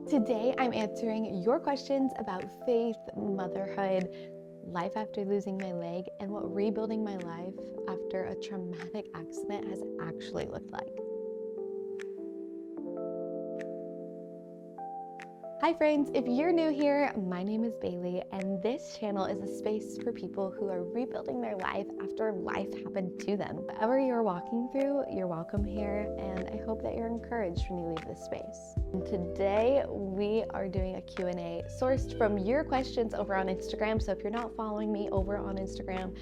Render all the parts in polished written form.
Today, I'm answering your questions about faith, motherhood, life after losing my leg, and what rebuilding my life after a traumatic accident has actually looked like. Hi friends, if you're new here, my name is Baylee, and this channel is a space for people who are rebuilding their life after life happened to them. Whatever you're walking through, you're welcome here, and I hope that you're encouraged when you leave this space. And today, we are doing a Q&A sourced from your questions over on Instagram, so if you're not following me over on Instagram,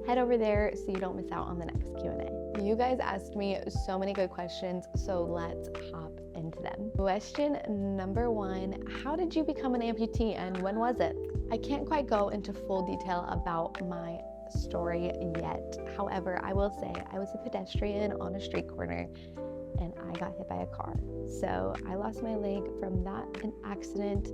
head over there so you don't miss out on the next Q&A. You guys asked me so many good questions, so let's hop into them. Question number 1, how did you become an amputee and when was it? I can't quite go into full detail about my story yet. However, I will say I was a pedestrian on a street corner and I got hit by a car. So I lost my leg from that accident,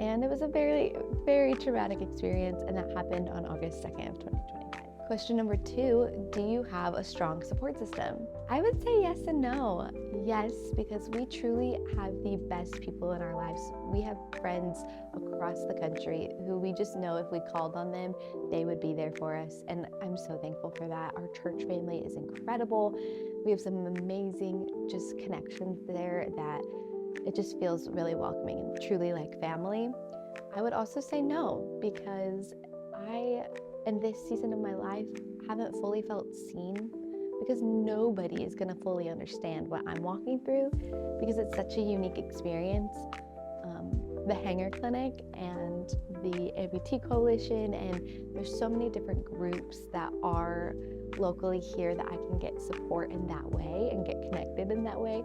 and it was a very, very traumatic experience, and that happened on August 2nd of 2025. Question number 2, do you have a strong support system? I would say yes and no. Yes, because we truly have the best people in our lives. We have friends across the country who we just know if we called on them, they would be there for us. And I'm so thankful for that. Our church family is incredible. We have some amazing just connections there that it just feels really welcoming and truly like family. I would also say no, because in this season of my life, haven't fully felt seen, because nobody is going to fully understand what I'm walking through because it's such a unique experience. The Hanger Clinic and the Amputee Coalition, and there's so many different groups that are locally here that I can get support in that way and get connected in that way.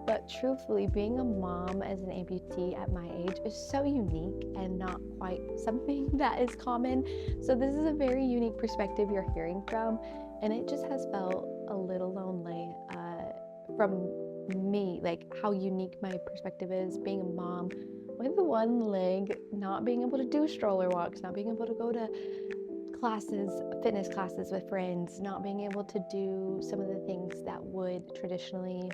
But truthfully, being a mom as an amputee at my age is so unique and not quite something that is common. So this is a very unique perspective you're hearing from, and it just has felt a little lonely from me, like how unique my perspective is, being a mom with one leg, not being able to do stroller walks, not being able to go to classes, fitness classes with friends, not being able to do some of the things that would traditionally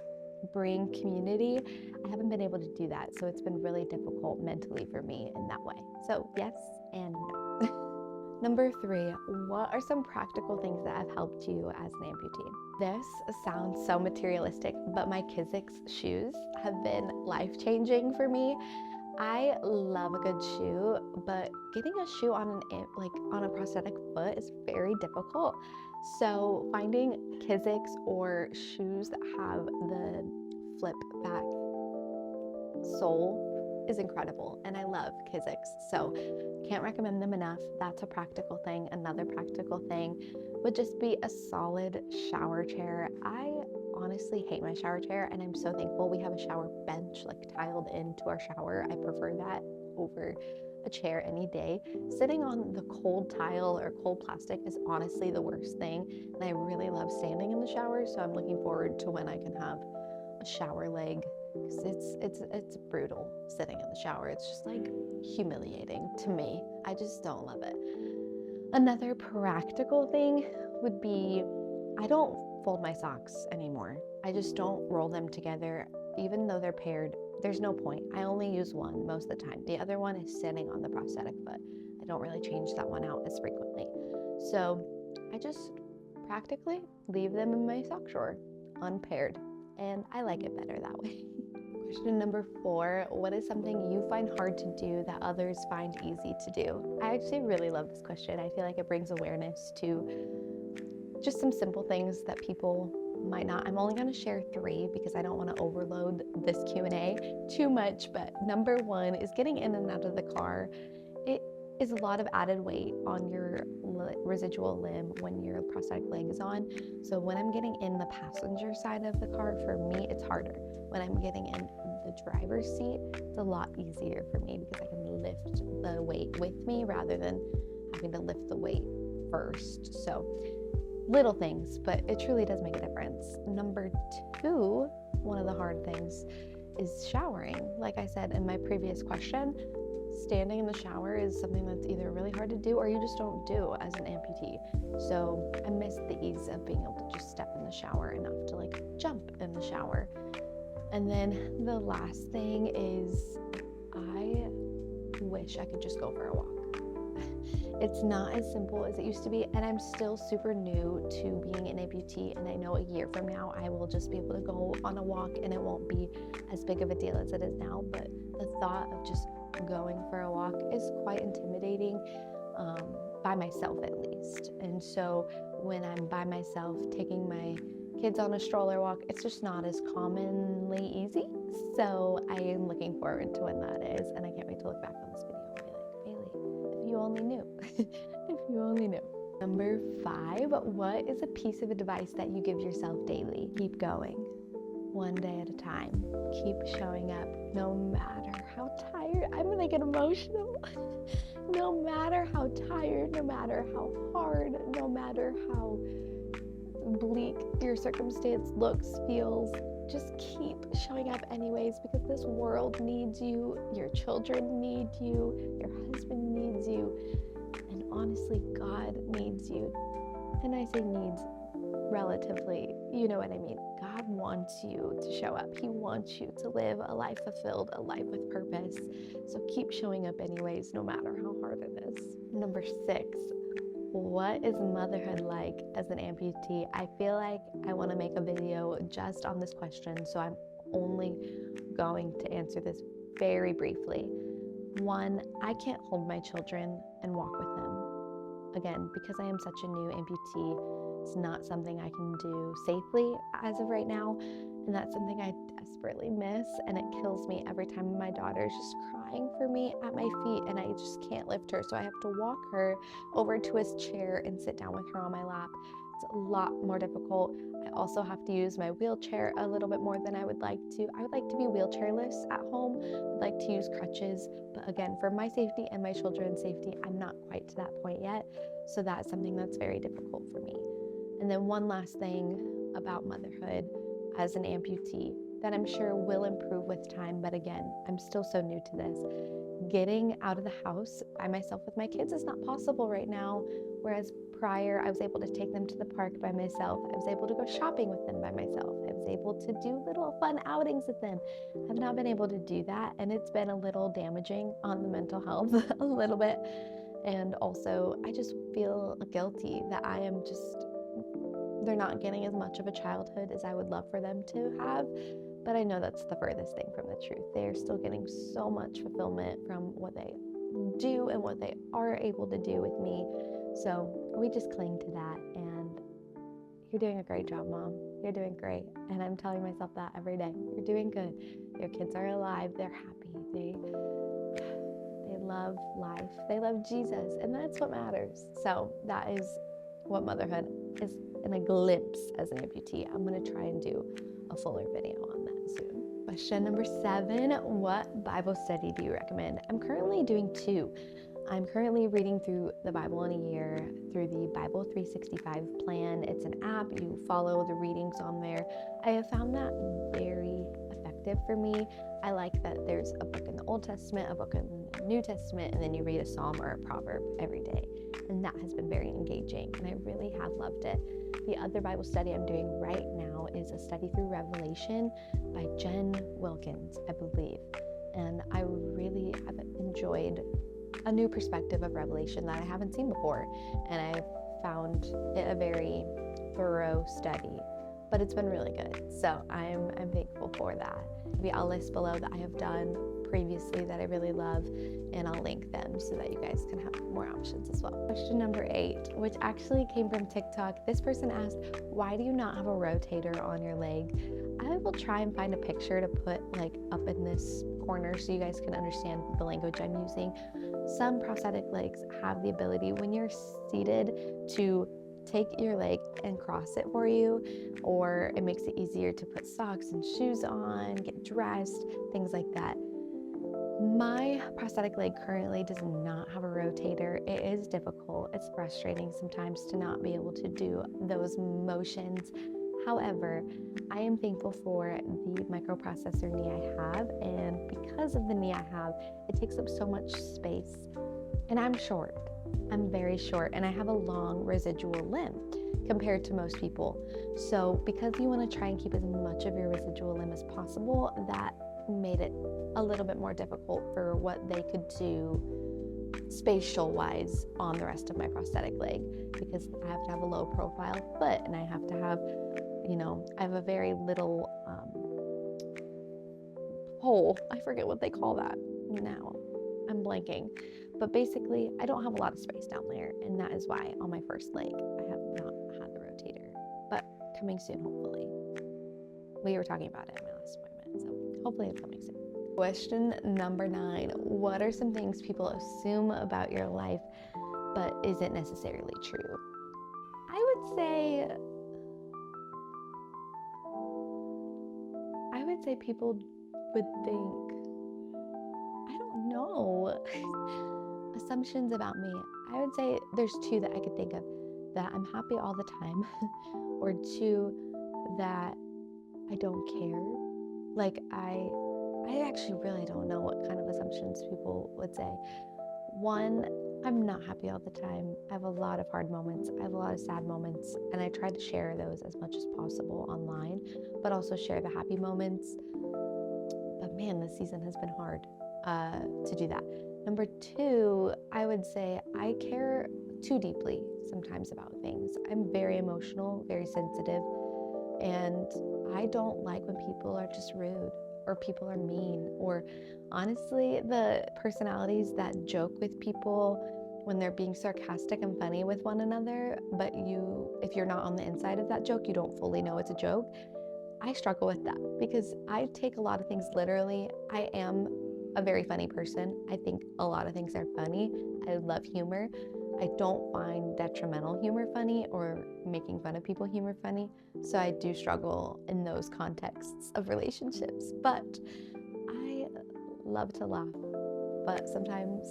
bring community. I haven't been able to do that, so it's been really difficult mentally for me in that way. So yes and no. Number 3, what are some practical things that have helped you as an amputee? This sounds so materialistic, but my Kizik's shoes have been life-changing for me. I love a good shoe, but getting a shoe on a prosthetic foot is very difficult. So finding Kizik's or shoes that have the flip back sole is incredible, and I love Kizik's, so can't recommend them enough. That's a practical thing. Another practical thing would just be a solid shower chair. I honestly hate my shower chair, and I'm so thankful we have a shower bench tiled into our shower. I prefer that over a chair any day. Sitting on the cold tile or cold plastic is honestly the worst thing, and I really love standing in the shower, so I'm looking forward to when I can have a shower leg, because it's brutal sitting in the shower. It's just humiliating to me. I just don't love it. Another practical thing would be, I don't fold my socks anymore. I just don't roll them together. Even though they're paired, there's no point. I only use one most of the time. The other one is sitting on the prosthetic foot. I don't really change that one out as frequently. So I just practically leave them in my sock drawer, unpaired, and I like it better that way. Question number 4, what is something you find hard to do that others find easy to do? I actually really love this question. I feel like it brings awareness to just some simple things that people might not. I'm only going to share 3 because I don't want to overload this Q&A too much, but number 1 is getting in and out of the car. It is a lot of added weight on your residual limb when your prosthetic leg is on. So when I'm getting in the passenger side of the car, for me, it's harder. When I'm getting in the driver's seat, it's a lot easier for me because I can lift the weight with me rather than having to lift the weight first. So little things, but it truly does make a difference. Number 2, one of the hard things is showering. Like I said in my previous question, standing in the shower is something that's either really hard to do or you just don't do as an amputee. So I miss the ease of being able to just step in the shower and not have to jump in the shower. And then the last thing is wish I could just go for a walk. It's not as simple as it used to be, and I'm still super new to being an amputee, and I know a year from now I will just be able to go on a walk and it won't be as big of a deal as it is now, but the thought of just going for a walk is quite intimidating, by myself at least. And so when I'm by myself taking my kids on a stroller walk, it's just not as commonly easy. So I am looking forward to when that is, and I can't wait to look back on this video and be like, Baylee, if you only knew. If you only knew. Number 5, what is a piece of advice that you give yourself daily? Keep going, one day at a time. Keep showing up, no matter how tired. I'm gonna get emotional. No matter how tired, no matter how hard, no matter how bleak your circumstance looks, feels, just keep showing up anyways, because this world needs you, your children need you, your husband needs you, and honestly, God needs you. And I say needs relatively, you know what I mean. God wants you to show up. He wants you to live a life fulfilled, a life with purpose. So keep showing up anyways, no matter how hard it is. Number 6, what is motherhood like as an amputee? I feel like I want to make a video just on this question, so I'm only going to answer this very briefly. 1, I can't hold my children and walk with them. Again, because I am such a new amputee, it's not something I can do safely as of right now, and that's something I desperately miss, and it kills me every time my daughter is just crying for me at my feet and I just can't lift her, so I have to walk her over to his chair and sit down with her on my lap. It's a lot more difficult. I also have to use my wheelchair a little bit more than I would like to. I would like to be wheelchairless at home. I'd like to use crutches, but again, for my safety and my children's safety, I'm not quite to that point yet, so that's something that's very difficult for me. And then one last thing about motherhood as an amputee that I'm sure will improve with time, but again, I'm still so new to this. Getting out of the house by myself with my kids is not possible right now, whereas prior I was able to take them to the park by myself. I was able to go shopping with them by myself. I was able to do little fun outings with them. I've not been able to do that, and it's been a little damaging on the mental health a little bit. And also I just feel guilty that they're not getting as much of a childhood as I would love for them to have, but I know that's the furthest thing from the truth. They're still getting so much fulfillment from what they do and what they are able to do with me. So we just cling to that, and you're doing a great job, Mom. You're doing great. And I'm telling myself that every day. You're doing good. Your kids are alive. They're happy. They love life. They love Jesus, and that's what matters. So that is what motherhood is in a glimpse as an amputee. I'm going to try and do a fuller video on that soon. Question number 7, what Bible study do you recommend? I'm currently doing 2. I'm currently reading through the Bible in a year through the BibleX365 plan. It's an app. You follow the readings on there. I have found that very effective for me. I like that there's a book in the Old Testament, a book in the New Testament, and then you read a psalm or a proverb every day. And that has been very engaging, and I really have loved it. The other Bible study I'm doing right now is a study through Revelation by Jen Wilkins, I believe. And I really have enjoyed a new perspective of Revelation that I haven't seen before. And I found it a very thorough study, but it's been really good. So I'm thankful for that. Maybe I'll list below that I have done previously that I really love, and I'll link them so that you guys can have more options as well. Question number 8, which actually came from TikTok. This person asked, why do you not have a rotator on your leg? I will try and find a picture to put like up in this corner so you guys can understand the language I'm using. Some prosthetic legs have the ability when you're seated to take your leg and cross it for you, or it makes it easier to put socks and shoes on, get dressed, things like that. My prosthetic leg currently does not have a rotator. It is difficult. It's frustrating sometimes to not be able to do those motions. However, I am thankful for the microprocessor knee I have, and because of the knee I have, it takes up so much space. And I'm short. I'm very short, and I have a long residual limb compared to most people. So because you want to try and keep as much of your residual limb as possible, that made it a little bit more difficult for what they could do spatial wise on the rest of my prosthetic leg, because I have to have a low profile foot, and I have to have, I have a very little hole. I forget what they call that now. I'm blanking. But basically, I don't have a lot of space down there, and that is why on my first leg, I have not had the rotator. But coming soon, hopefully. We were talking about it at my last appointment, so hopefully it's coming soon. Question number 9. What are some things people assume about your life, but isn't necessarily true? I would say people would think, I don't know, assumptions about me. I would say there's 2 that I could think of: that I'm happy all the time, or 2, that I don't care. Like, I actually really don't know what kind of assumptions people would say. 1, I'm not happy all the time. I have a lot of hard moments. I have a lot of sad moments, and I try to share those as much as possible online, but also share the happy moments. But man, this season has been hard to do that. Number 2, I would say I care too deeply sometimes about things. I'm very emotional, very sensitive, and I don't like when people are just rude, or people are mean, or honestly, the personalities that joke with people when they're being sarcastic and funny with one another, but if you're not on the inside of that joke, you don't fully know it's a joke. I struggle with that because I take a lot of things literally. I am a very funny person. I think a lot of things are funny. I love humor. I don't find detrimental humor funny or making fun of people humor funny. So I do struggle in those contexts of relationships. But I love to laugh. But sometimes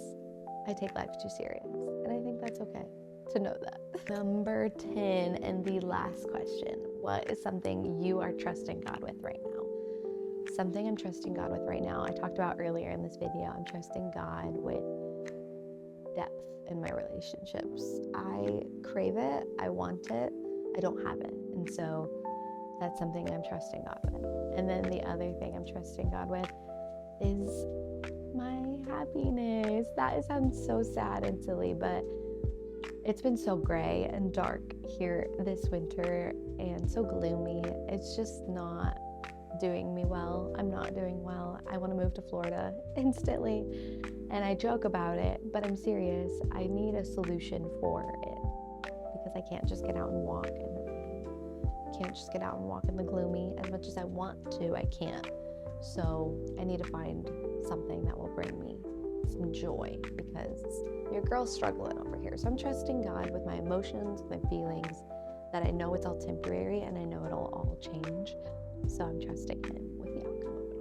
I take life too serious. And I think that's okay to know that. Number 10, and the last question. What is something you are trusting God with right now? Something I'm trusting God with right now, I talked about earlier in this video. I'm trusting God with depth in my relationships. I crave it, I want it, I don't have it. And so that's something I'm trusting God with. And then the other thing I'm trusting God with is my happiness. That sounds so sad and silly, but it's been so gray and dark here this winter and so gloomy. It's just not doing me well. I'm not doing well. I want to move to Florida instantly. And I joke about it, but I'm serious. I need a solution for it because I can't just get out and walk in the gloomy. As much as I want to, I can't. So I need to find something that will bring me some joy because your girl's struggling over here. So I'm trusting God with my emotions, my feelings, that I know it's all temporary and I know it'll all change. So I'm trusting Him with the outcome of it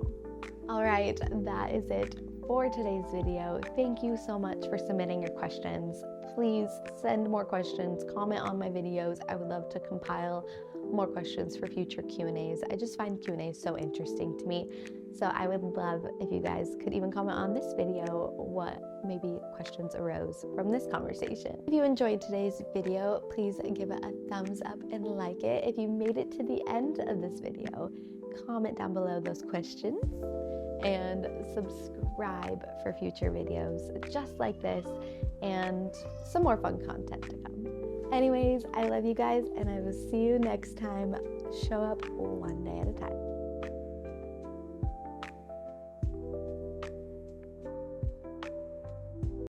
all. All right, that is it for today's video. Thank you so much for submitting your questions. Please send more questions, comment on my videos. I would love to compile more questions for future Q&As. I just find Q&As so interesting to me. So I would love if you guys could even comment on this video what maybe questions arose from this conversation. If you enjoyed today's video, please give it a thumbs up and like it. If you made it to the end of this video, comment down below those questions and subscribe for future videos just like this and some more fun content to come. Anyways, I love you guys and I will see you next time. Show up one day at a time.